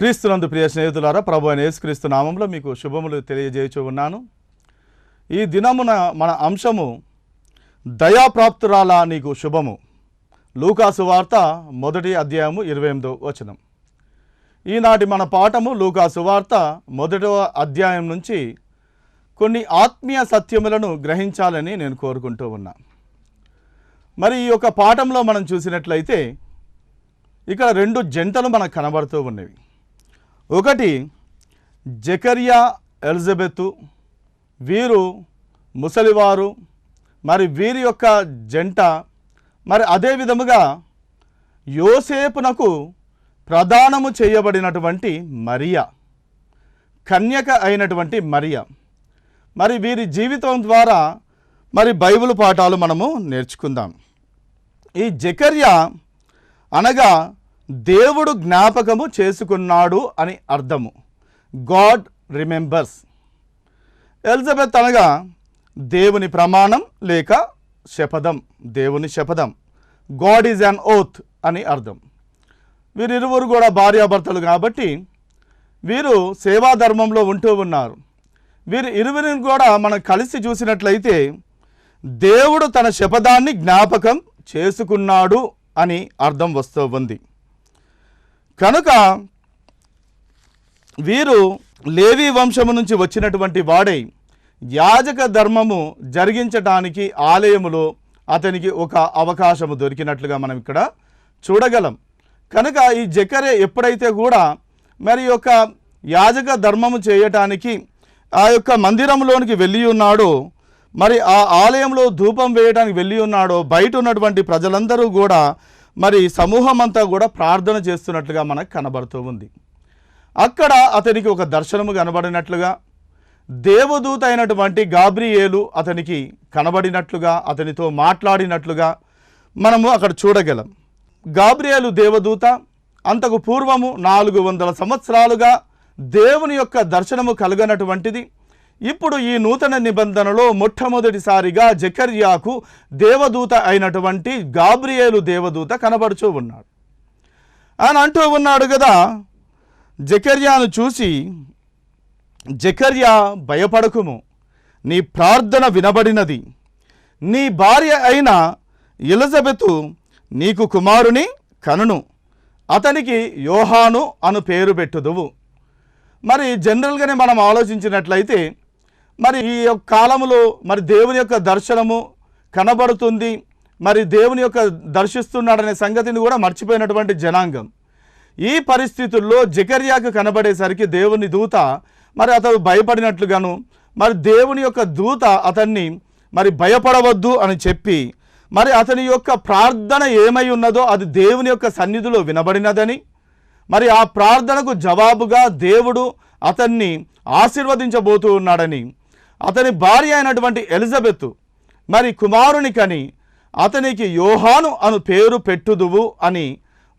క్రీస్తునందు ప్రియ స్నేహితులారా, ప్రభు అయిన యేసుక్రీస్తు నామములో మీకు శుభములు తెలియజేయచూ ఉన్నాను. ఈ దినమున మన అంశము దయాప్రాప్తురాలా నీకు శుభము. లూకాసు వార్త 1వ అధ్యాయము 28వ వచనం. ఈనాటి మన పాఠము లూకాసు వార్త 1వ అధ్యాయం నుంచి కొన్ని ఆత్మీయ సత్యములను గ్రహించాలని నేను కోరుకుంటూ ఉన్నా. మరి ఈ యొక్క పాఠంలో మనం చూసినట్లయితే ఇక్కడ 2 జంటలు మనకు కనబడుతూ ఉన్నవి. ఒకటి జకర్యా ఎలిజబెతు, వీరు ముసలివారు, మరి వీరి యొక్క జంట. మరి అదే విధముగా యోసేపునకు ప్రదానము చేయబడినటువంటి మరియా, కన్యక అయినటువంటి మరియా. మరి వీరి జీవితం ద్వారా మరి బైబిల్ పాఠాలు మనము నేర్చుకుందాం. ఈ జకర్యా అనగా దేవుడు జ్ఞాపకము చేసుకున్నాడు అని అర్థము. God remembers. ఎలిజబెత్ అనగా దేవుని ప్రమాణం లేక శపథం, దేవుని శపథం. గాడ్ ఈజ్ అన్ ఓత్ అని అర్థం. వీరిరువురు కూడా భార్యాభర్తలు కాబట్టి వీరు సేవాధర్మంలో ఉంటూ ఉన్నారు. వీరి ఇరువురిని కూడా మనం కలిసి చూసినట్లయితే దేవుడు తన శపథాన్ని జ్ఞాపకం చేసుకున్నాడు అని అర్థం వస్తూ ఉంది. కనుక వీరు లేవీ వంశము నుంచి వచ్చినటువంటి వాడై యాజక ధర్మము జరిగించడానికి ఆలయములో అతనికి ఒక అవకాశము దొరికినట్లుగా మనం ఇక్కడ చూడగలం. కనుక ఈ జకర్యా ఎప్పుడైతే కూడా మరి యొక్క యాజక ధర్మము చేయటానికి ఆ యొక్క మందిరంలోనికి వెళ్ళి ఉన్నాడో, మరి ఆ ఆలయంలో ధూపం వేయడానికి వెళ్ళి ఉన్నాడో, బయట ఉన్నటువంటి ప్రజలందరూ కూడా మరి సమూహం అంతా కూడా ప్రార్థన చేస్తున్నట్లుగా మనకు కనబడుతూ ఉంది. అక్కడ అతనికి ఒక దర్శనము కనబడినట్లుగా, దేవదూత అయినటువంటి గాబ్రియేలు అతనికి కనబడినట్లుగా, అతనితో మాట్లాడినట్లుగా మనము అక్కడ చూడగలం. గాబ్రియేలు దేవదూత అంతకు పూర్వము 400 సంవత్సరాలుగా దేవుని యొక్క దర్శనము కలగనటువంటిది. ఇప్పుడు ఈ నూతన నిబంధనలో మొట్టమొదటిసారిగా జకర్యాకు దేవదూత అయినటువంటి గాబ్రియేలు దేవదూత కనబడుచూ ఉన్నాడు. ఆయన అంటూ ఉన్నాడు కదా, జకర్యాను చూసి, జకర్యా భయపడకుము, నీ ప్రార్థన వినబడినది, నీ భార్య అయిన ఎలిజబెతు నీకు కుమారుని కనును, అతనికి యోహాను అను పేరు పెట్టుదువు. మరి జనరల్గానే మనం ఆలోచించినట్లయితే మరి ఈ యొక్క కాలంలో మరి దేవుని యొక్క దర్శనము కనబడుతుంది, మరి దేవుని యొక్క దర్శిస్తున్నాడనే సంగతిని కూడా మర్చిపోయినటువంటి జనాంగం. ఈ పరిస్థితుల్లో జకర్యాకు కనబడేసరికి దేవుని దూత మరి అతడు భయపడినట్లుగాను, మరి దేవుని యొక్క దూత అతన్ని మరి భయపడవద్దు అని చెప్పి, మరి అతని యొక్క ప్రార్థన ఏమై ఉన్నదో అది దేవుని యొక్క సన్నిధిలో వినబడినదని, మరి ఆ ప్రార్థనకు జవాబుగా దేవుడు అతన్ని ఆశీర్వదించబోతూ ఉన్నాడని, అతని భార్య అయినటువంటి ఎలిజబెతు మరి కుమారుని కని అతనికి యోహాను అను పేరు పెట్టుదువు అని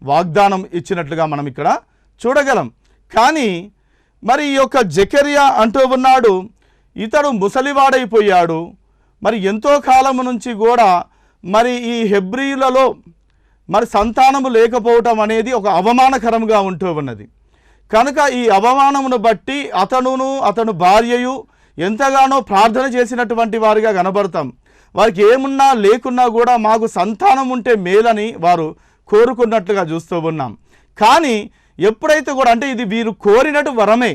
వాగ్దానం ఇచ్చినట్లుగా మనం ఇక్కడ చూడగలం. కానీ మరి ఈ యొక్క జకర్యా అంటూ ఉన్నాడు, ఇతడు ముసలివాడైపోయాడు, మరి ఎంతో కాలం నుంచి కూడా మరి ఈ హెబ్రీయులలో మరి సంతానము లేకపోవటం అనేది ఒక అవమానకరంగా ఉంటూ ఉన్నది. కనుక ఈ అవమానమును బట్టి అతను భార్యయు ఎంతగానో ప్రార్థన చేసినటువంటి వారిగా కనబడతాం. వారికి ఏమున్నా లేకున్నా కూడా మాకు సంతానం ఉంటే మేలని వారు కోరుకున్నట్లుగా చూస్తూ ఉన్నాం. కానీ ఎప్పుడైతే కూడా అంటే ఇది వీరు కోరినట్టు వరమే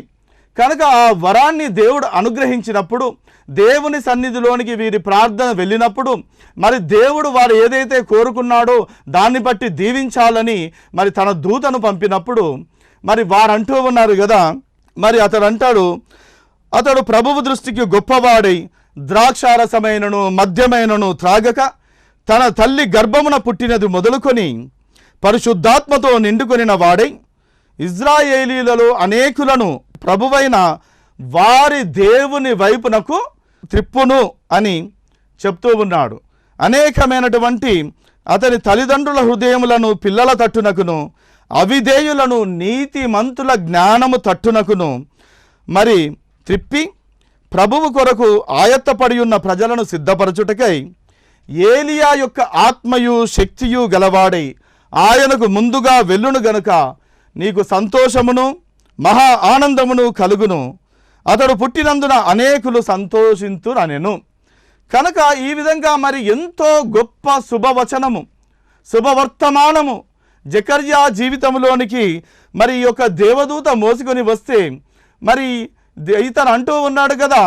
కనుక ఆ వరాన్ని దేవుడు అనుగ్రహించినప్పుడు, దేవుని సన్నిధిలోనికి వీరి ప్రార్థన వెళ్ళినప్పుడు మరి దేవుడు వారు ఏదైతే కోరుకున్నాడో దాన్ని బట్టి దీవించాలని మరి తన దూతను పంపినప్పుడు మరి వారంటూ ఉన్నారు కదా, మరి అతడు ప్రభువు దృష్టికి గొప్పవాడై ద్రాక్షారసమైనను మద్యమైనను త్రాగక తన తల్లి గర్భమున పుట్టినది మొదలుకొని పరిశుద్ధాత్మతో నిండుకొనిన వాడై ఇజ్రాయేలీలలో అనేకులను ప్రభువైన వారి దేవుని వైపునకు త్రిప్పును అని చెప్తూ ఉన్నాడు. అనేకమైనటువంటి అతని తల్లిదండ్రుల హృదయములను పిల్లల తట్టునకును, అవిధేయులను నీతిమంతుల జ్ఞానము తట్టునకును మరి త్రిప్పి ప్రభువు కొరకు ఆయత్తపడి ఉన్న ప్రజలను సిద్ధపరచుటకై ఏలియా యొక్క ఆత్మయు శక్తియు గలవాడై ఆయనకు ముందుగా వెళ్ళును గనుక నీకు సంతోషమును మహా ఆనందమును కలుగును, అతడు పుట్టినందున అనేకులు సంతోషింతురనెను. కనుక ఈ విధంగా మరి ఎంతో గొప్ప శుభవచనము, శుభవర్తమానము జకర్యా జీవితంలోనికి మరి ఈ యొక్క దేవదూత మోసుకొని వస్తే మరి ఇతను అంటూ ఉన్నాడు కదా,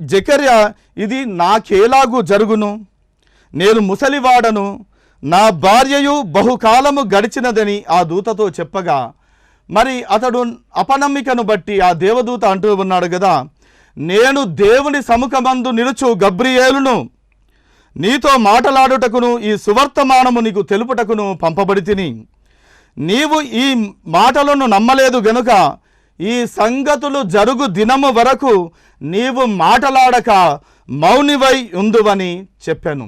జకర్యా ఇది నాకేలాగు జరుగును, నేను ముసలివాడను, నా భార్యయు బహుకాలము గడిచినదని ఆ దూతతో చెప్పగా, మరి అతడు అపనమ్మికను బట్టి ఆ దేవదూత అంటూ ఉన్నాడు కదా, నేను దేవుని సముఖమందు నిలుచు గబ్రియేలును, నీతో మాటలాడుటకును ఈ సువర్తమానము నీకు తెలుపుటకును పంపబడి తిని, నీవు ఈ మాటలను నమ్మలేదు గనుక ఈ సంగతులు జరుగు దినము వరకు నీవు మాటలాడక మౌనివై ఉందువని చెప్పాను.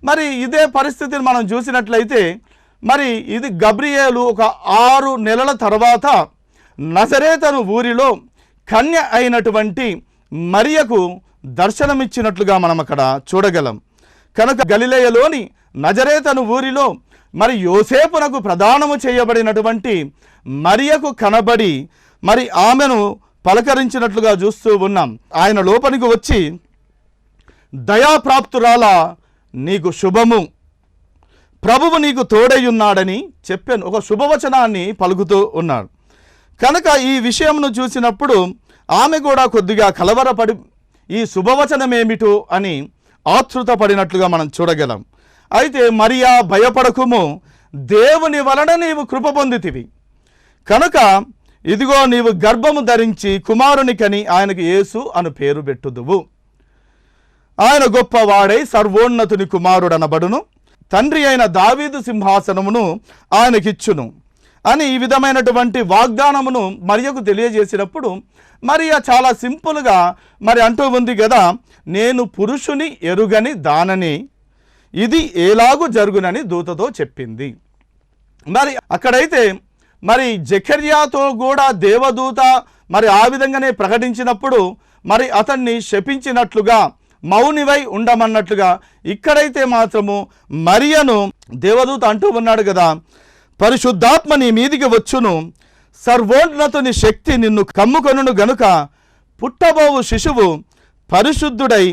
మరి ఇదే పరిస్థితిని మనం చూసినట్లయితే మరి ఇది గబ్రియేలు ఒక 6 నెలల తర్వాత నజరేతను ఊరిలో కన్య అయినటువంటి మరియకు దర్శనమిచ్చినట్లుగా మనం అక్కడ చూడగలం. కనుక గలిలయలోని నజరేతను ఊరిలో మరి యోసేపునకు ప్రదానము చేయబడినటువంటి మరియకు కనబడి మరి ఆమెను పలకరించినట్లుగా చూస్తూ ఉన్నాం. ఆయన లోపలికి వచ్చి, దయాప్రాప్తురాల నీకు శుభము, ప్రభువు నీకు తోడయ్యున్నాడని చెప్పాను, ఒక శుభవచనాన్ని పలుకుతూ ఉన్నాడు. కనుక ఈ విషయంను చూసినప్పుడు ఆమె కూడా కొద్దిగా కలవరపడి ఈ శుభవచనమేమిటో అని ఆతృతపడినట్లుగా మనం చూడగలం. అయితే మరియా భయపడకుము, దేవుని వలన నీవు కృప పొందితివి, కనుక ఇదిగో నీవు గర్భము ధరించి కుమారుని కని ఆయనకు యేసు అను పేరు పెట్టుదువు. ఆయన గొప్పవాడై సర్వోన్నతుని కుమారుడనబడును, తండ్రి అయిన దావీదు సింహాసనమును ఆయనకిచ్చును అని ఈ విధమైనటువంటి వాగ్దానమును మరియకు తెలియజేసినప్పుడు మరియా చాలా సింపుల్గా మరి అంటూ ఉంది కదా, నేను పురుషుని ఎరుగని దానని, ఇది ఎలాగూ జరుగునని దూతతో చెప్పింది. మరి అక్కడైతే మరి జకర్యాతో కూడా దేవదూత మరి ఆ విధంగానే ప్రకటించినప్పుడు మరి అతన్ని శపించినట్లుగా మౌనివై ఉండమన్నట్లుగా, ఇక్కడైతే మాత్రము మరియను దేవదూత అంటూ ఉన్నాడు కదా, పరిశుద్ధాత్మ నీ మీదికి వచ్చును, సర్వోన్నతుని శక్తి నిన్ను కమ్ముకొనును గనుక పుట్టబోవు శిశువు పరిశుద్ధుడై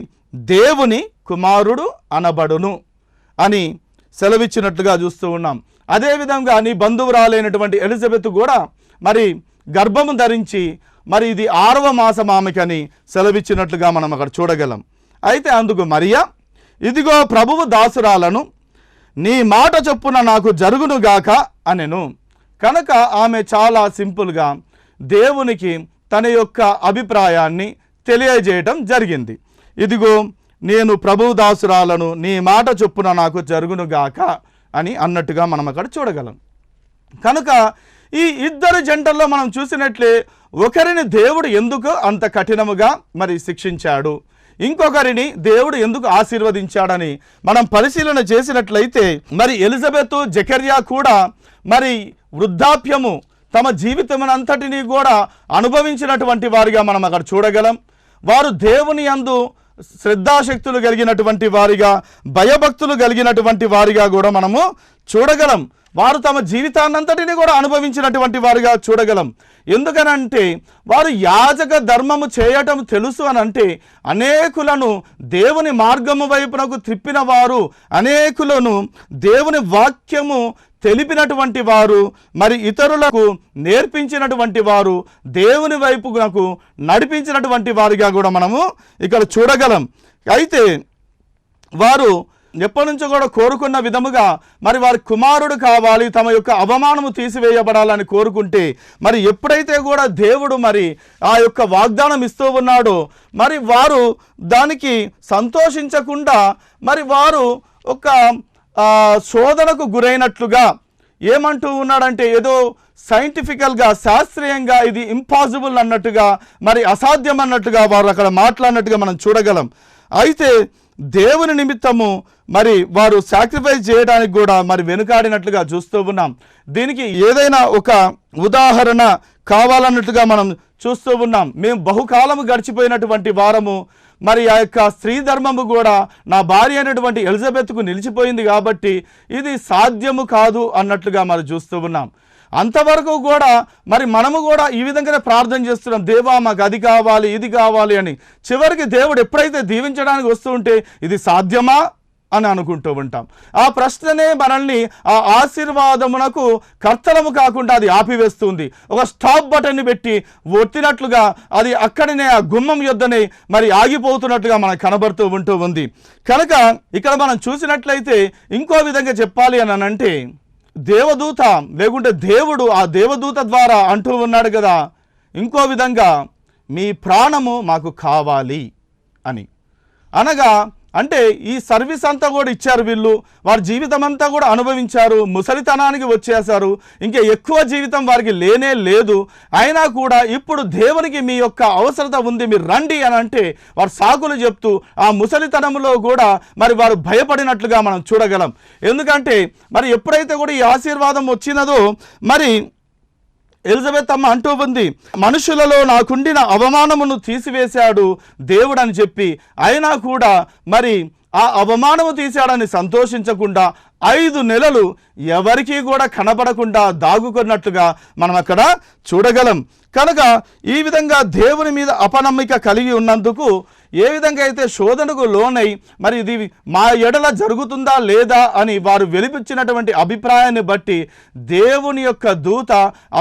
దేవుని కుమారుడు అనబడును అని సెలవిచ్చినట్లుగా చూస్తూ ఉన్నాం. అదేవిధంగా నీ బంధువురాలైనటువంటి ఎలిజబెత్ కూడా మరి గర్భము ధరించి మరి ఇది 6వ మాసం ఆమెకని సెలవిచ్చినట్లుగా మనం అక్కడ చూడగలం. అయితే అందుకు మరియా, ఇదిగో ప్రభువు దాసురాలను, నీ మాట చొప్పున నాకు జరుగునుగాక అనెను. కనుక ఆమె చాలా సింపుల్గా దేవునికి తన యొక్క అభిప్రాయాన్ని తెలియజేయటం జరిగింది. ఇదిగో నేను ప్రభువు దాసురాలను, నీ మాట చొప్పున నాకు జరుగునుగాక అని అన్నట్టుగా మనం అక్కడ చూడగలం. కనుక ఈ ఇద్దరు జంటల్లో మనం చూసినట్లే ఒకరిని దేవుడు ఎందుకు అంత కఠినముగా మరి శిక్షించాడు, ఇంకొకరిని దేవుడు ఎందుకు ఆశీర్వదించాడని మనం పరిశీలన చేసినట్లయితే మరి ఎలిజబెత్ జకర్యా కూడా మరి వృద్ధాప్యము తమ జీవితమునంతటినీ కూడా అనుభవించినటువంటి వారిగా మనం అక్కడ చూడగలం. వారు దేవుని యందు శ్రద్ధాశక్తులు కలిగినటువంటి వారిగా, భయభక్తులు కలిగినటువంటి వారిగా కూడా మనము చూడగలం. వారు తమ జీవితాన్నంతటిని కూడా అనుభవించినటువంటి వారిగా చూడగలం. ఎందుకనంటే వారు యాజక ధర్మము చేయటం తెలుసు అని అంటే అనేకులను దేవుని మార్గము వైపునకు త్రిప్పిన వారు, అనేకులను దేవుని వాక్యము తెలిపినటువంటి వారు, మరి ఇతరులకు నేర్పించినటువంటి వారు, దేవుని వైపునకు నడిపించినటువంటి వారిగా కూడా మనము ఇక్కడ చూడగలం. అయితే వారు ఎప్పటి నుంచో కూడా కోరుకున్న విధముగా మరి వారి కుమారుడు కావాలి, తమ యొక్క అవమానము తీసివేయబడాలని కోరుకుంటే మరి ఎప్పుడైతే కూడా దేవుడు మరి ఆ యొక్క వాగ్దానం ఇస్తూ ఉన్నాడో మరి వారు దానికి సంతోషించకుండా మరి వారు ఒక శోధనకు గురైనట్లుగా ఏమంటూ ఉన్నాడంటే ఏదో సైంటిఫికల్గా, శాస్త్రీయంగా ఇది ఇంపాసిబుల్ అన్నట్టుగా, మరి అసాధ్యం అన్నట్టుగా వారు అక్కడ మాట్లాడినట్టుగా మనం చూడగలం. అయితే దేవుని నిమిత్తము మరి వారు సాక్రిఫైస్ చేయడానికి కూడా మరి వెనుకాడినట్లుగా చూస్తూ ఉన్నాం. దీనికి ఏదైనా ఒక ఉదాహరణ కావాలన్నట్టుగా మనం చూస్తూ ఉన్నాం. మేము బహుకాలము గడిచిపోయినటువంటి వారము, మరి ఆ యొక్క స్త్రీ ధర్మము కూడా నా భార్య అయినటువంటి ఎలిజబెత్కు నిలిచిపోయింది కాబట్టి ఇది సాధ్యము కాదు అన్నట్లుగా మరి చూస్తూ ఉన్నాం. అంతవరకు కూడా మరి మనము కూడా ఈ విధంగానే ప్రార్థన చేస్తున్నాం, దేవా మాకు అది కావాలి ఇది కావాలి అని. చివరికి దేవుడు ఎప్పుడైతే దీవించడానికి వస్తూ ఉంటే ఇది సాధ్యమా అని అనుకుంటూ ఉంటాం. ఆ ప్రశ్ననే మనల్ని ఆ ఆశీర్వాదమునకు కర్తలము కాకుండా అది ఆపివేస్తుంది. ఒక స్టాప్ బటన్ని పెట్టి ఒత్తినట్లుగా అది అక్కడనే ఆ గుమ్మం యొద్దనే మరి ఆగిపోతున్నట్లుగా మనకు కనబడుతూ ఉంటూ ఉంది. కనుక ఇక్కడ మనం చూసినట్లయితే ఇంకో విధంగా చెప్పాలి అని అంటే, దేవదూత లేకుంటే దేవుడు ఆ దేవదూత ద్వారా అంటూ ఉన్నాడు కదా ఇంకో విధంగా, మీ ప్రాణము మాకు కావాలి అని. అనగా అంటే ఈ సర్వీస్ అంతా కూడా ఇచ్చారు వీళ్ళు, వారి జీవితం అంతా కూడా అనుభవించారు, ముసలితనానికి వచ్చేశారు, ఇంకా ఎక్కువ జీవితం వారికి లేనే లేదు. అయినా కూడా ఇప్పుడు దేవునికి మీ యొక్క అవసరత ఉంది, మీరు రండి అని అంటే వారు సాకులు చెప్తూ ఆ ముసలితనంలో కూడా మరి వారు భయపడినట్లుగా మనం చూడగలం. ఎందుకంటే మరి ఎప్పుడైతే కూడా ఈ ఆశీర్వాదం వచ్చినదో మరి ఎలిజబెత్ అమ్మ అంటూ ఉంది, మనుషులలో నాకుండిన అవమానమును తీసివేశాడు దేవుడు అని చెప్పి, అయినా కూడా మరి ఆ అవమానము తీశాడని సంతోషించకుండా 5 నెలలు ఎవరికీ కూడా కనబడకుండా దాగుకున్నట్లుగా మనం అక్కడ చూడగలం. కనుక ఈ విధంగా దేవుని మీద అపనమ్మిక కలిగి ఉన్నందుకు ఏ విధంగా అయితే శోధనకు లోనై మరి ఇది మా ఎడల జరుగుతుందా లేదా అని వారు వెలిపించినటువంటి అభిప్రాయాన్ని బట్టి దేవుని యొక్క దూత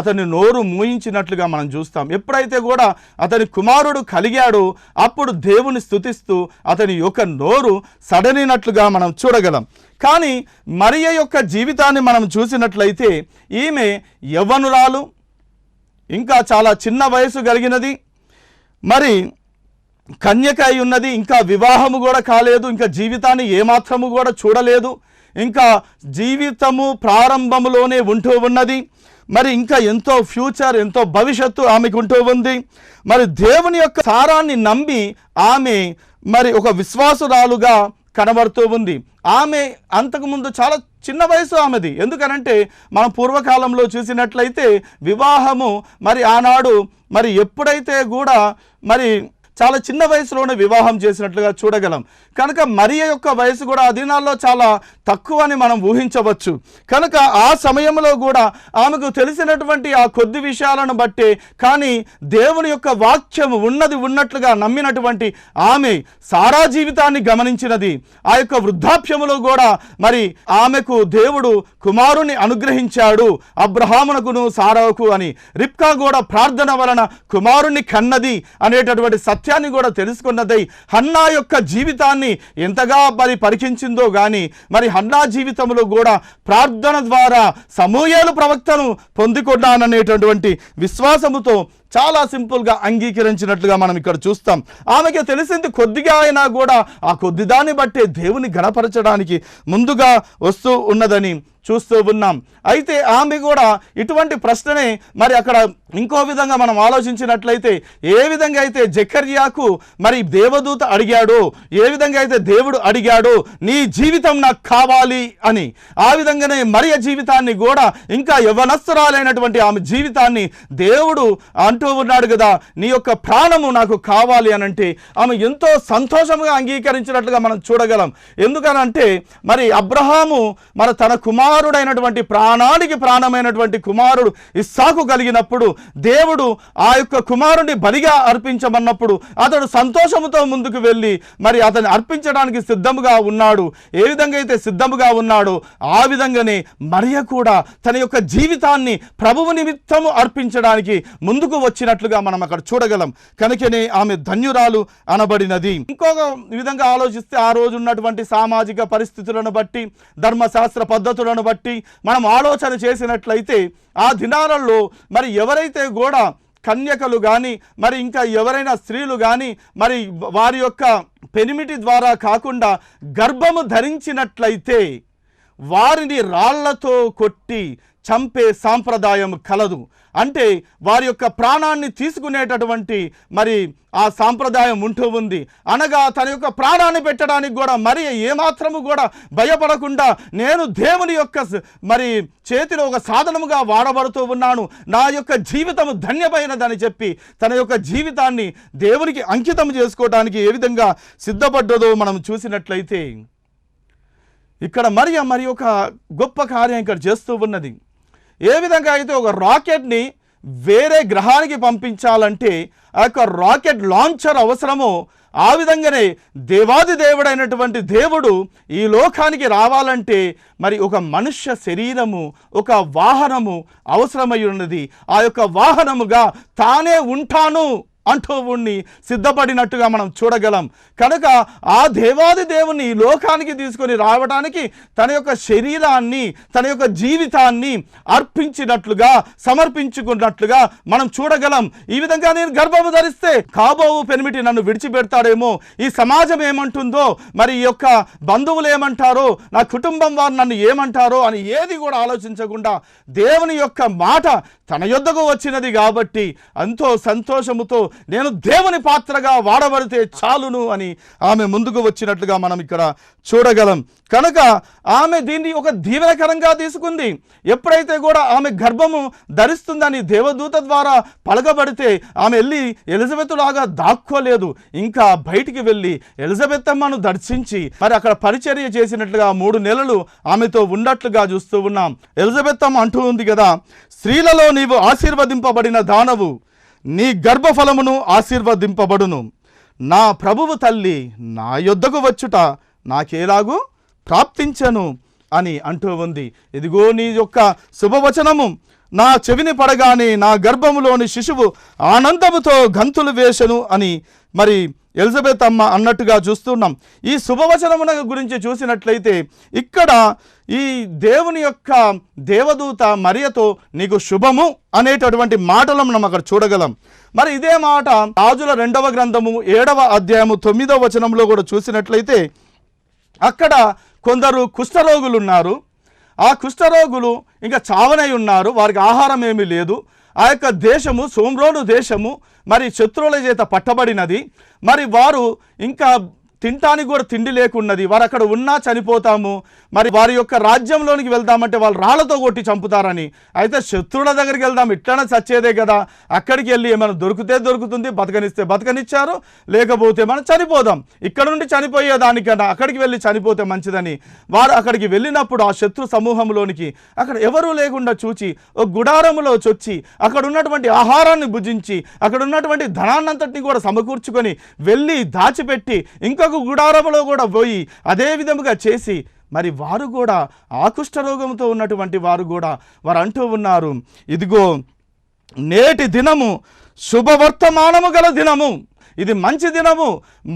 అతని నోరు మూయించినట్లుగా మనం చూస్తాం. ఎప్పుడైతే కూడా అతని కుమారుడు కలిగాడో అప్పుడు దేవుని స్తుతిస్తూ అతని యొక్క నోరు సడలినట్లుగా మనం చూడగలం. కానీ మరియ యొక్క జీవితాన్ని మనం చూసినట్లయితే ఈమె యవ్వనురాలు, ఇంకా చాలా చిన్న వయసు కలిగినది, మరి కన్యక అయి ఉన్నది, ఇంకా వివాహము కూడా కాలేదు, ఇంకా జీవితాన్ని ఏమాత్రము కూడా చూడలేదు, ఇంకా జీవితము ప్రారంభములోనే ఉంటూ ఉన్నది. మరి ఇంకా ఎంతో ఫ్యూచర్, ఎంతో భవిష్యత్తు ఆమెకు ఉంటూ ఉంది. మరి దేవుని యొక్క సారాన్ని నమ్మి ఆమె మరి ఒక విశ్వాసురాలుగా కనబడుతూ ఉంది. ఆమె అంతకుముందు చాలా చిన్న వయసు ఆమెది. ఎందుకనంటే మనం పూర్వకాలంలో చూసినట్లయితే వివాహము మరి ఆనాడు మరి ఎప్పుడైతే కూడా మరి చాలా చిన్న వయసులోనే వివాహం చేసినట్లుగా చూడగలం. కనుక మరియ యొక్క వయసు కూడా ఆ దినాల్లో చాలా తక్కువ అని మనం ఊహించవచ్చు. కనుక ఆ సమయంలో కూడా ఆమెకు తెలిసినటువంటి ఆ కొద్ది విషయాలను బట్టే, కానీ దేవుని యొక్క వాక్యం ఉన్నది ఉన్నట్లుగా నమ్మినటువంటి ఆమె సారా జీవితాన్ని గమనించినది. ఆ యొక్క వృద్ధాప్యములో కూడా మరి ఆమెకు దేవుడు కుమారుని అనుగ్రహించాడు, అబ్రహామునకును సారాకు అని. రిబ్కా కూడా ప్రార్థన వలన కుమారుని కన్నది అనేటటువంటి సత్యాన్ని కూడా తెలుసుకున్నదై హన్నా యొక్క జీవితాన్ని ఎంతగా మరి పరికించిందో గాని మరి హన్నా జీవితంలో కూడా ప్రార్థన ద్వారా సమూయేలు ప్రవక్తను పొందుకున్నాననేటటువంటి విశ్వాసముతో చాలా సింపుల్గా అంగీకరించినట్లుగా మనం ఇక్కడ చూస్తాం. ఆమెకి తెలిసింది కొద్దిగా అయినా కూడా ఆ కొద్దిదాన్ని బట్టే దేవుని గణపరచడానికి ముందుగా వస్తూ ఉన్నదని చూస్తూ ఉన్నాం. అయితే ఆమె కూడా ఇటువంటి ప్రశ్ననే మరి అక్కడ ఇంకో విధంగా మనం ఆలోచించినట్లయితే, ఏ విధంగా అయితే జకర్యాకు మరి దేవదూత అడిగాడో, ఏ విధంగా అయితే దేవుడు అడిగాడో నీ జీవితం నాకు కావాలి అని, ఆ విధంగానే మరియ జీవితాన్ని కూడా ఇంకా యవ్వనస్తురాలైనటువంటి ఆమె జీవితాన్ని దేవుడు అంటూ ఉన్నాడు కదా, నీ యొక్క ప్రాణము నాకు కావాలి అని అంటే ఆమె ఎంతో సంతోషంగా అంగీకరించినట్లుగా మనం చూడగలం. ఎందుకనంటే మరి అబ్రహాము మరి తన కుమారుడైనటువంటి ప్రాణానికి ప్రాణమైనటువంటి కుమారుడు ఇస్సాకు కలిగినప్పుడు దేవుడు ఆ యొక్క కుమారుడిని బలిగా అర్పించమన్నప్పుడు అతడు సంతోషముతో ముందుకు వెళ్ళి మరి అతన్ని అర్పించడానికి సిద్ధముగా ఉన్నాడు. ఏ విధంగా అయితే సిద్ధముగా ఉన్నాడో ఆ విధంగానే మరియ కూడా తన యొక్క జీవితాన్ని ప్రభువు నిమిత్తము అర్పించడానికి ముందుకు వచ్చినట్లుగా మనం అక్కడ చూడగలం. కనుకనే ఆమె ధన్యురాలు అనబడినది. ఇంకొక విధంగా ఆలోచిస్తే ఆ రోజు ఉన్నటువంటి సామాజిక పరిస్థితులను బట్టి, ధర్మశాస్త్ర పద్ధతులను బట్టి మనం ఆలోచన చేసినట్లయితే ఆ దినాలలో మరి ఎవరైతే కూడా కన్యకలు కానీ మరి ఇంకా ఎవరైనా స్త్రీలు కానీ మరి వారి యొక్క పెనిమిటి ద్వారా కాకుండా గర్భము ధరించినట్లయితే వారిని రాళ్లతో కొట్టి చంపే సాంప్రదాయం కలదు. అంటే వారి యొక్క ప్రాణాన్ని తీసుకునేటటువంటి మరి ఆ సాంప్రదాయం ఉంటూ ఉంది. అనగా తన యొక్క ప్రాణాన్ని పెట్టడానికి కూడా మరి ఏమాత్రము కూడా భయపడకుండా నేను దేవుని యొక్క మరి చేతిలో ఒక సాధనముగా వాడబడుతూ ఉన్నాను, నా యొక్క జీవితము ధన్యమైనదని చెప్పి తన యొక్క జీవితాన్ని దేవునికి అంకితం చేసుకోవడానికి ఏ విధంగా సిద్ధపడ్డదో మనం చూసినట్లయితే ఇక్కడ మరి ఒక గొప్ప కార్యం ఇక్కడ చేస్తూ ఉన్నది. ఏ విధంగా అయితే ఒక రాకెట్ని వేరే గ్రహానికి పంపించాలంటే ఆ యొక్క రాకెట్ లాంచర్ అవసరమో, ఆ విధంగానే దేవాది దేవుడైనటువంటి దేవుడు ఈ లోకానికి రావాలంటే మరి ఒక మనుష్య శరీరము, ఒక వాహనము అవసరమై ఉన్నది. ఆ యొక్క వాహనముగా తానే ఉంటాను అంటూ ఉన్ని సిద్ధపడినట్టుగా మనం చూడగలం. కనుక ఆ దేవాది దేవుని ఈ లోకానికి తీసుకొని రావడానికి తన యొక్క శరీరాన్ని, తన యొక్క జీవితాన్ని అర్పించినట్లుగా, సమర్పించుకున్నట్లుగా మనం చూడగలం. ఈ విధంగా నేను గర్భము ధరిస్తే కాబోవు పెనిమిటి నన్ను విడిచిపెడతాడేమో, ఈ సమాజం ఏమంటుందో, మరి ఈ యొక్క బంధువులు ఏమంటారో, నా కుటుంబం వారు నన్ను ఏమంటారో అని ఏది కూడా ఆలోచించకుండా దేవుని యొక్క మాట తన యొద్దకు వచ్చినది కాబట్టి ఎంతో సంతోషముతో నేను దేవుని పాత్రగా వాడబడితే చాలును అని ఆమె ముందుకు వచ్చినట్లుగా మనం ఇక్కడ చూడగలం. కనుక ఆమె దీన్ని ఒక దీవెనకరంగా తీసుకుంది. ఎప్పుడైతే కూడా ఆమె గర్భము ధరిస్తుందని దేవదూత ద్వారా పలకబడితే ఆమె వెళ్ళి ఎలిజబెత్ లాగా దాక్కోలేదు. ఇంకా బయటికి వెళ్ళి ఎలిజబెత్ అమ్మను దర్శించి మరి అక్కడ పరిచర్య చేసినట్లుగా 3 నెలలు ఆమెతో ఉన్నట్లుగా చూస్తూ ఉన్నాం. ఎలిజబెత్ అమ్మ అంటూ ఉంది కదా, స్త్రీలలో నీవు ఆశీర్వదింపబడిన దానవు, నీ గర్భఫలమును ఆశీర్వదింపబడును. నా ప్రభువు తల్లి నా యొద్దకు వచ్చుట నాకేలాగూ ప్రాప్తించను అని అంటూ ఉంది. ఇదిగో నీ యొక్క శుభవచనము నా చెవిని పడగానే నా గర్భములోని శిశువు ఆనందముతో గంతులు వేసెను అని మరి ఎలిజబెత్ అమ్మ అన్నట్టుగా చూస్తున్నాం. ఈ శుభవచనమున గురించి చూసినట్లయితే ఇక్కడ ఈ దేవుని యొక్క దేవదూత మరియతో నీకు శుభము అనేటటువంటి మాటలను మనం అక్కడ చూడగలం. మరి ఇదే మాట రాజుల 2వ గ్రంథము 7వ అధ్యాయము 9వ వచనంలో కూడా చూసినట్లయితే అక్కడ కొందరు కుష్ఠరోగులు ఉన్నారు. ఆ కుష్ఠరోగులు ఇంకా చావనై ఉన్నారు, వారికి ఆహారం ఏమీ లేదు. ఆ యొక్క దేశము సోమ్రోను దేశము మరి శత్రువుల చేత పట్టబడినది. మరి వారు ఇంకా తినటానికి కూడా తిండి లేకున్నది. వారు అక్కడ ఉన్నా చనిపోతాము, మరి వారి యొక్క రాజ్యంలోనికి వెళ్దామంటే వాళ్ళు రాళ్లతో కొట్టి చంపుతారని. అయితే శత్రువుల దగ్గరికి వెళ్దాం, ఇట్లనే చచ్చేదే కదా, అక్కడికి వెళ్ళి ఏమైనా దొరికితే దొరుకుతుంది, బతకనిస్తే బతకనిచ్చారు, లేకపోతే మనం చనిపోదాం, ఇక్కడ నుండి చనిపోయేదానికన్నా అక్కడికి వెళ్ళి చనిపోతే మంచిదని వారు అక్కడికి వెళ్ళినప్పుడు ఆ శత్రు సమూహంలోనికి అక్కడ ఎవరూ లేకుండా చూచి ఒక గుడారములో చొచ్చి అక్కడ ఉన్నటువంటి ఆహారాన్ని భుజించి అక్కడ ఉన్నటువంటి ధనాన్నంతటిని కూడా సమకూర్చుకొని వెళ్ళి దాచిపెట్టి ఇంకొక గుడారములో కూడా పోయి అదే విధముగా చేసి మరి వారు కూడా ఆ కుష్ఠరోగంతో ఉన్నటువంటి వారు కూడా వారు అంటూ ఉన్నారు, ఇదిగో నేటి దినము శుభవర్తమానము గల దినము, ఇది మంచి దినము,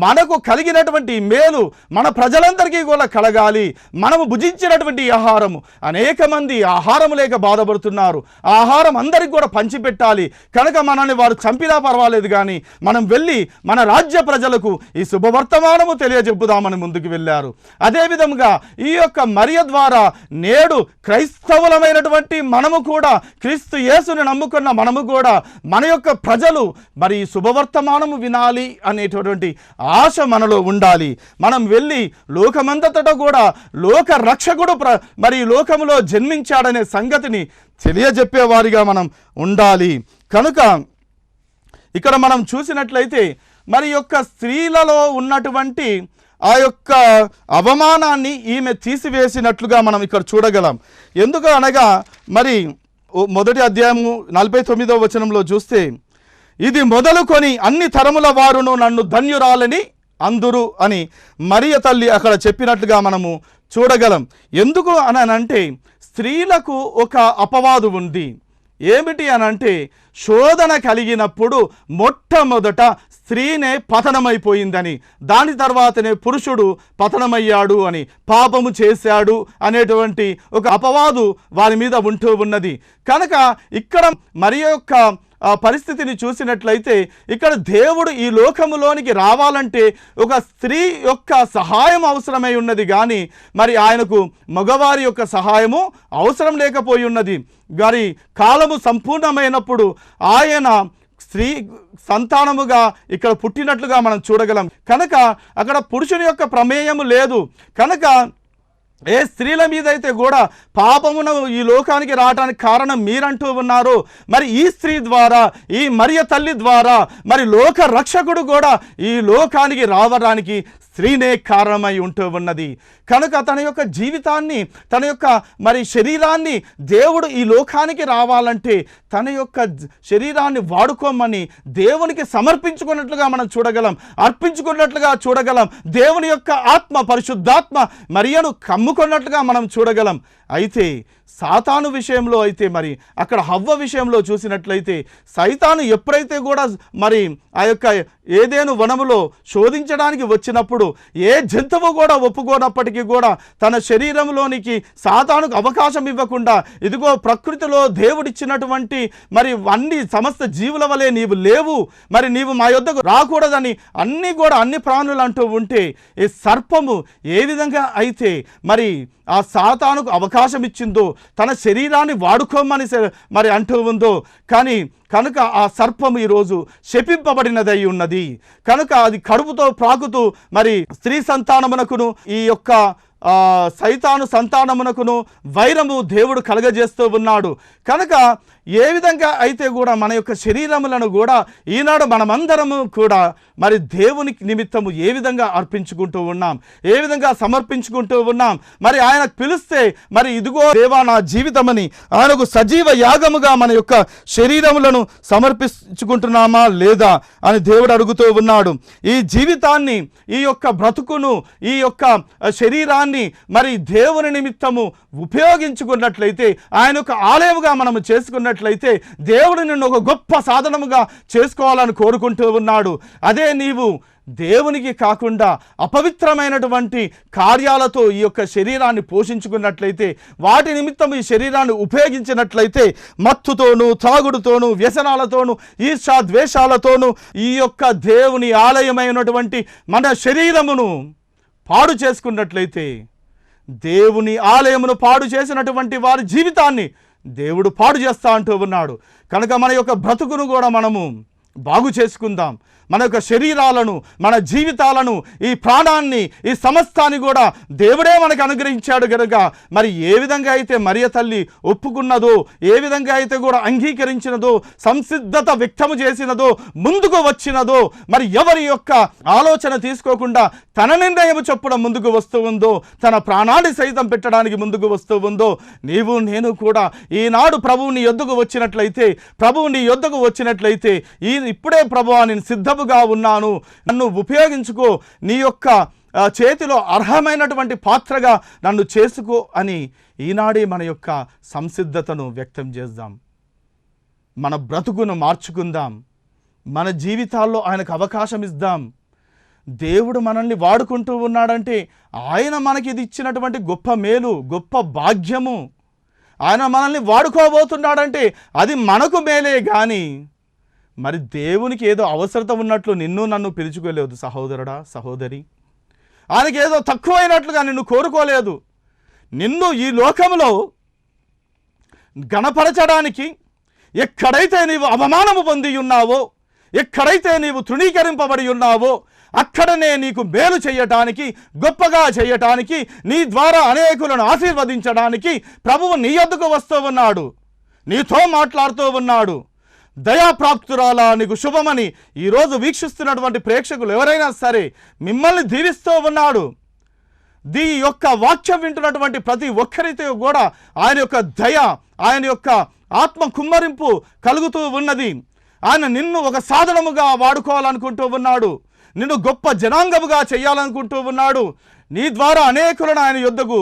మనకు కలిగినటువంటి మేలు మన ప్రజలందరికీ కూడా కలగాలి. మనము భుజించినటువంటి ఆహారము, అనేక మంది ఆహారం లేక బాధపడుతున్నారు, ఆ ఆహారం అందరికి కూడా పంచిపెట్టాలి. కనుక మనల్ని వారు చంపినా పర్వాలేదు కానీ మనం వెళ్ళి మన రాజ్య ప్రజలకు ఈ శుభవర్తమానము తెలియజెప్పుదామని ముందుకు వెళ్ళారు. అదేవిధంగా ఈ యొక్క మరియ ద్వారా నేడు క్రైస్తవులమైనటువంటి మనము కూడా, క్రీస్తు యేసుని నమ్ముకున్న మనము కూడా మన యొక్క ప్రజలు మరి ఈ శుభవర్తమానము వినాలి అనేటటువంటి ఆశ మనలో ఉండాలి. మనం వెళ్ళి లోకమంతటా కూడా లోక రక్షకుడు మరి లోకములో జన్మించాడనే సంగతిని తెలియజెప్పేవారిగా మనం ఉండాలి. కనుక ఇక్కడ మనం చూసినట్లయితే మరి యొక్క స్త్రీలలో ఉన్నటువంటి ఆ యొక్క అవమానాన్ని ఈమె తీసివేసినట్లుగా మనం ఇక్కడ చూడగలం. ఎందుకు అనగా మరి 1వ అధ్యాయము 49వ వచనంలో చూస్తే, ఇది మొదలుకొని అన్ని తరముల వారును నన్ను ధన్యురాలని అందురు అని మరియ తల్లి అక్కడ చెప్పినట్లుగా మనము చూడగలం. ఎందుకు అనంటే స్త్రీలకు ఒక అపవాదు ఉంది. ఏమిటి అనంటే శోధన కలిగినప్పుడు మొట్టమొదట స్త్రీనే పతనమైపోయిందని, దాని తర్వాతనే పురుషుడు పతనమయ్యాడు అని, పాపము చేశాడు అనేటువంటి ఒక అపవాదు వారి మీద ఉంటూ ఉన్నది. కనుక ఇక్కడ మరి యొక్క పరిస్థితిని చూసినట్లయితే ఇక్కడ దేవుడు ఈ లోకములోనికి రావాలంటే ఒక స్త్రీ యొక్క సహాయం అవసరమై ఉన్నది కానీ మరి ఆయనకు మగవారి యొక్క సహాయము అవసరం లేకపోయి ఉన్నది. మరి కాలము సంపూర్ణమైనప్పుడు ఆయన స్త్రీ సంతానముగా ఇక్కడ పుట్టినట్లుగా మనం చూడగలం. కనుక అక్కడ పురుషుని యొక్క ప్రమేయము లేదు. కనుక ఏ స్త్రీల మీద అయితే కూడా పాపమును ఈ లోకానికి రావడానికి కారణం మీరంటూ ఉన్నారు, మరి ఈ స్త్రీ ద్వారా, ఈ మరియ తల్లి ద్వారా మరి లోక రక్షకుడు కూడా ఈ లోకానికి రావడానికి స్త్రీనే కారణమై ఉంటూ ఉన్నది. కనుక తన యొక్క జీవితాన్ని, తన యొక్క మరి శరీరాన్ని దేవుడు ఈ లోకానికి రావాలంటే తన యొక్క శరీరాన్ని వాడుకోమని దేవునికి సమర్పించుకున్నట్లుగా మనం చూడగలం, అర్పించుకున్నట్లుగా చూడగలం. దేవుని యొక్క ఆత్మ, పరిశుద్ధాత్మ మరియను కమ్ముకున్నట్లుగా మనం చూడగలం. అయితే సాతాను విషయంలో అయితే మరి అక్కడ హవ్వ విషయంలో చూసినట్లయితే సైతాను ఎప్పుడైతే కూడా మరి ఆ యొక్క ఏదేను వనములో శోధించడానికి వచ్చినప్పుడు ఏ జంతువు కూడా ఒప్పుకోనప్పటికీ కూడా తన శరీరంలోనికి సాతానుకు అవకాశం ఇవ్వకుండా, ఇదిగో ప్రకృతిలో దేవుడిచ్చినటువంటి మరి అన్ని సమస్త జీవుల వలె నీవు లేవు, మరి నీవు మా యొద్దకు రాకూడదని అన్ని ప్రాణులు అంటూ ఉంటే ఈ సర్పము ఏ విధంగా అయితే మరి ఆ సాతానుకు అవకాశం ఇచ్చిందో, తన శరీరాన్ని వాడుకోమని మరి అంటూ ఉందో, కానీ కనుక ఆ సర్పము ఈరోజు శపింపబడినదై ఉన్నది. కనుక అది కడుపుతో ప్రాకుతూ మరి స్త్రీ సంతానమునకును ఈ యొక్క సైతాను సంతానమునకును వైరము దేవుడు కలగజేస్తూ ఉన్నాడు. కనుక ఏ విధంగా అయితే కూడా మన యొక్క శరీరములను కూడా ఈనాడు మనమందరము కూడా మరి దేవుని నిమిత్తము ఏ విధంగా అర్పించుకుంటూ ఉన్నాం, ఏ విధంగా సమర్పించుకుంటూ ఉన్నాం. మరి ఆయన పిలిస్తే మరి ఇదిగో దేవా నా జీవితమని ఆయనకు సజీవ యాగముగా మన యొక్క శరీరములను సమర్పించుకుంటున్నామా లేదా అని దేవుడు అడుగుతూ ఉన్నాడు. ఈ జీవితాన్ని, ఈ యొక్క బ్రతుకును, ఈ యొక్క శరీరాన్ని మరి దేవుని నిమిత్తము ఉపయోగించుకున్నట్లయితే, ఆయన యొక్క ఆలయముగా మనము చేసుకున్నట్లయితే దేవుడు నిన్ను ఒక గొప్ప సాధనముగా చేసుకోవాలని కోరుకుంటూ ఉన్నాడు. అదే నీవు దేవునికి కాకుండా అపవిత్రమైనటువంటి కార్యాలతో ఈ యొక్క శరీరాన్ని పోషించుకున్నట్లయితే, వాటి నిమిత్తం ఈ శరీరాన్ని ఉపయోగించినట్లయితే, మత్తుతోనూ, త్రాగుడుతోనూ, వ్యసనాలతోనూ, ఈర్ష్యా ద్వేషాలతోనూ ఈ యొక్క దేవుని ఆలయమైనటువంటి మన శరీరమును పాడు చేసుకున్నట్లయితే, దేవుని ఆలయమును పాడు చేసినటువంటి వారి జీవితాన్ని దేవుడు పాడు చేస్తా అంటూ ఉన్నాడు. కనుక మన యొక్క బ్రతుకును కూడా మనము బాగు చేసుకుందాం. మన యొక్క శరీరాలను, మన జీవితాలను, ఈ ప్రాణాన్ని, ఈ సమస్తాన్ని కూడా దేవుడే మనకు అనుగ్రహించాడు కనుక మరి ఏ విధంగా అయితే మరియ తల్లి ఒప్పుకున్నదో, ఏ విధంగా అయితే కూడా అంగీకరించినదో, సంసిద్ధత వ్యక్తము చేసినదో, ముందుకు వచ్చినదో, మరి ఎవరి యొక్క ఆలోచన తీసుకోకుండా తన నిర్ణయం చొప్పున ముందుకు వస్తూ ఉందో, తన ప్రాణాన్ని సైతం పెట్టడానికి ముందుకు వస్తూ ఉందో, నీవు నేను కూడా ఈనాడు ప్రభువు నీ యొద్దకు వచ్చినట్లయితే ఇప్పుడే ప్రభువా నేను సిద్ధముగా ఉన్నాను, నన్ను ఉపయోగించుకో, నీ యొక్క చేతిలో అర్హమైనటువంటి పాత్రగా నన్ను చేసుకో అని ఈనాడే మన యొక్క సంసిద్ధతను వ్యక్తం చేద్దాం. మన బ్రతుకును మార్చుకుందాం. మన జీవితాల్లో ఆయనకు అవకాశం ఇద్దాం. దేవుడు మనల్ని వాడుకుంటూ ఉన్నాడంటే ఆయన మనకి ఇది ఇచ్చినటువంటి గొప్ప మేలు, గొప్ప భాగ్యము. ఆయన మనల్ని వాడుకోబోతున్నాడంటే అది మనకు మేలే కానీ మరి దేవునికి ఏదో అవసరత ఉన్నట్లు నిన్ను నన్ను పిలుచుకోలేదు సహోదరుడా, సహోదరి. ఆయనకి ఏదో తక్కువైనట్లుగా నిన్ను కోరుకోలేదు. నిన్ను ఈ లోకంలో గణపరచడానికి, ఎక్కడైతే నీవు అవమానము పొంది ఉన్నావో, ఎక్కడైతే నీవు తృణీకరింపబడి ఉన్నావో అక్కడనే నీకు మేలు చేయటానికి, గొప్పగా చేయటానికి, నీ ద్వారా అనేకులను ఆశీర్వదించడానికి ప్రభువు నీ యొద్దకు వస్తూ ఉన్నాడు, నీతో మాట్లాడుతూ ఉన్నాడు. దయాప్రాప్తురాలా నీకు శుభమని ఈరోజు వీక్షిస్తున్నటువంటి ప్రేక్షకులు ఎవరైనా సరే మిమ్మల్ని దీవిస్తూ ఉన్నాడు. ఈ యొక్క వాక్యం వింటున్నటువంటి ప్రతి ఒక్కరితో కూడా ఆయన యొక్క దయ, ఆయన యొక్క ఆత్మ కుమ్మరింపు కలుగుతూ ఉన్నది. ఆయన నిన్ను ఒక సాధనముగా వాడుకోవాలనుకుంటూ ఉన్నాడు. నిన్ను గొప్ప జనాంగముగా చేయాలనుకుంటూ ఉన్నాడు. నీ ద్వారా అనేకులను ఆయన యొద్దకు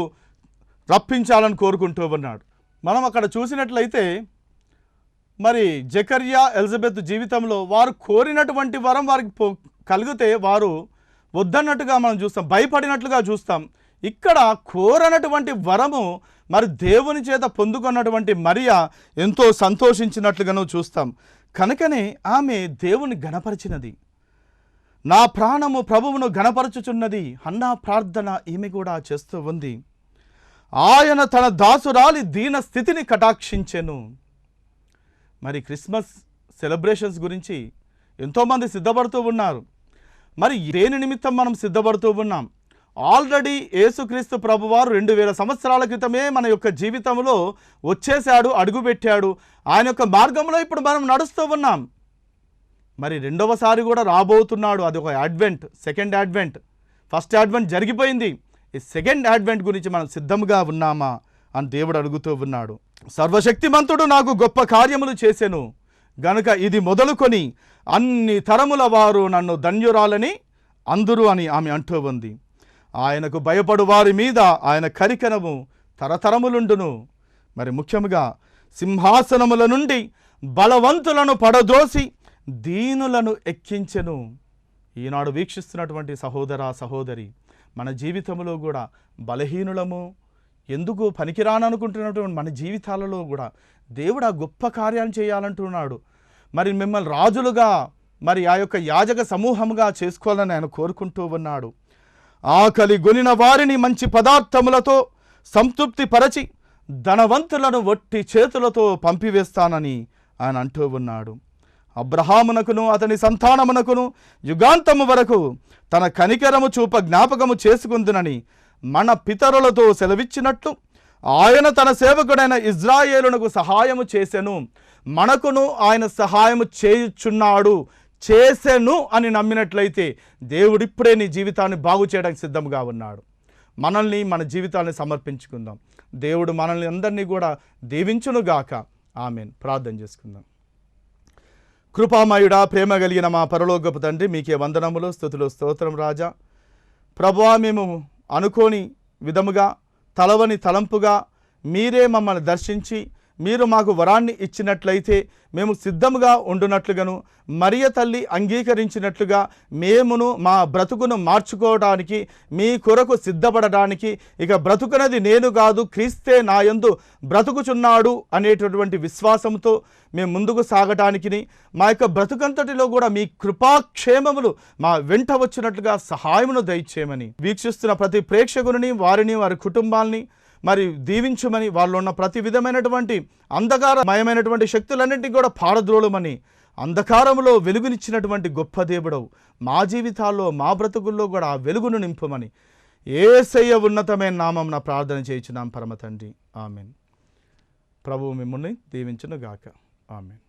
రప్పించాలని కోరుకుంటూ ఉన్నాడు. మనం అక్కడ చూసినట్లయితే మరి జకర్యా, ఎలిజబెత్ జీవితంలో వారు కోరినటువంటి వరం వారికి కలిగితే వారు వద్దన్నట్టుగా మనం చూస్తాం, భయపడినట్లుగా చూస్తాం. ఇక్కడ కోరనటువంటి వరము మరి దేవుని చేత పొందుకున్నటువంటి మరియ ఎంతో సంతోషించినట్లుగాను చూస్తాం. కనుకనే ఆమె దేవుని గణపరిచినది. నా ప్రాణము ప్రభువును గణపరచుచున్నది అన్న ప్రార్థన ఈమె కూడా చేస్తూ ఉంది. ఆయన తన దాసురాలి దీన స్థితిని కటాక్షించెను. మరి క్రిస్మస్ సెలబ్రేషన్స్ గురించి ఎంతోమంది సిద్ధపడుతూ ఉన్నారు. మరి దేని నిమిత్తం మనం సిద్ధపడుతూ ఉన్నాం? ఆల్రెడీ యేసుక్రీస్తు ప్రభువారు 2000 సంవత్సరాల క్రితమే మన యొక్క జీవితంలో వచ్చేసాడు, అడుగుపెట్టాడు. ఆయన యొక్క మార్గంలో ఇప్పుడు మనం నడుస్తూ ఉన్నాం. మరి రెండవసారి కూడా రాబోతున్నాడు. అది ఒక advent, second advent. First advent జరిగిపోయింది. ఈ సెకండ్ అడ్వెంట్ గురించి మనం సిద్ధంగా ఉన్నామా అని దేవుడు అడుగుతూ ఉన్నాడు. సర్వశక్తిమంతుడు నాకు గొప్ప కార్యములు చేసెను గనుక ఇది మొదలుకొని అన్ని తరముల వారు నన్ను ధన్యురాలని అందురు అని ఆమె అంటూ ఉంది. ఆయనకు భయపడు వారి మీద ఆయన కరికరము తరతరములుండును. మరి ముఖ్యంగా సింహాసనముల నుండి బలవంతులను పడదోసి దీనులను ఎక్కించెను. ఈనాడు వీక్షిస్తున్నటువంటి సహోదర సహోదరి, మన జీవితంలో కూడా బలహీనులము, ఎందుకు పనికిరాననుకుంటున్నటువంటి మన జీవితాలలో కూడా దేవుడు ఆ గొప్ప కార్యాలు చేయాలంటున్నాడు. మరి మిమ్మల్ని రాజులుగా, మరి ఆ యొక్క యాజక సమూహముగా చేసుకోవాలని ఆయన కోరుకుంటూ ఉన్నాడు. ఆకలి గొనిన వారిని మంచి పదార్థములతో సంతృప్తి పరచి ధనవంతులను వట్టి చేతులతో పంపివేస్తానని ఆయన అంటూ ఉన్నాడు. అబ్రహామునకును అతని సంతానమునకును యుగాంతము వరకు తన కనికరము చూప జ్ఞాపకము చేసుకుందునని మన పితరులతో సెలవిచ్చినట్లు ఆయన తన సేవకుడైన ఇజ్రాయేలునకు సహాయము చేసెను. మనకును ఆయన సహాయము చేయుచున్నాడు, చేసెను అని నమ్మినట్లయితే దేవుడిప్పుడే నీ జీవితాన్ని బాగు చేయడానికి సిద్ధంగా ఉన్నాడు. మనల్ని, మన జీవితాన్ని సమర్పించుకుందాం. దేవుడు మనల్ని అందరినీ కూడా దీవించునుగాక. ఆమెన్. ప్రార్థన చేసుకుందాం. కృపామయుడా, ప్రేమ కలిగిన మా పరలోకపు తండ్రి, మీకే వందనములు, స్తుతులు, స్తోత్రం రాజా. ప్రభువా, మేము అనుకోని విధముగా, తలవని తలంపుగా మీరే మమ్మల్ని దర్శించి మీరు మాకు వరాన్ని ఇచ్చినట్లయితే మేము సిద్ధముగా ఉండునట్లుగాను, మరియ తల్లి అంగీకరించినట్లుగా మేమును మా బ్రతుకును మార్చుకోవడానికి, మీ కొరకు సిద్ధపడడానికి, ఇక బ్రతుకునది నేను కాదు క్రీస్తే నాయందు బ్రతుకుచున్నాడు అనేటటువంటి విశ్వాసంతో మేము ముందుకు సాగటానికి, మా యొక్క బ్రతుకంతటిలో కూడా మీ కృపాక్షేమములు మా వెంట వచ్చినట్లుగా సహాయమును దయచేయమని వీక్షిస్తున్న ప్రతి ప్రేక్షకుని, వారిని, వారి కుటుంబాల్ని మరి దీవించమని, వాళ్ళు ఉన్న ప్రతి విధమైనటువంటి అంధకారమయమైనటువంటి శక్తులన్నింటినీ కూడా పారద్రోలమని, అంధకారంలో వెలుగునిచ్చినటువంటి గొప్ప దేవుడవు మా జీవితాల్లో, మా బ్రతుకుల్లో కూడా ఆ వెలుగును నింపమని యేసయ్య ఉన్నతమైన నామమున ప్రార్థన చేయించున్నాం పరమ తండ్రి. ఆమెన్. ప్రభువు మిమ్మల్ని దీవించును గాక. ఆమెన్.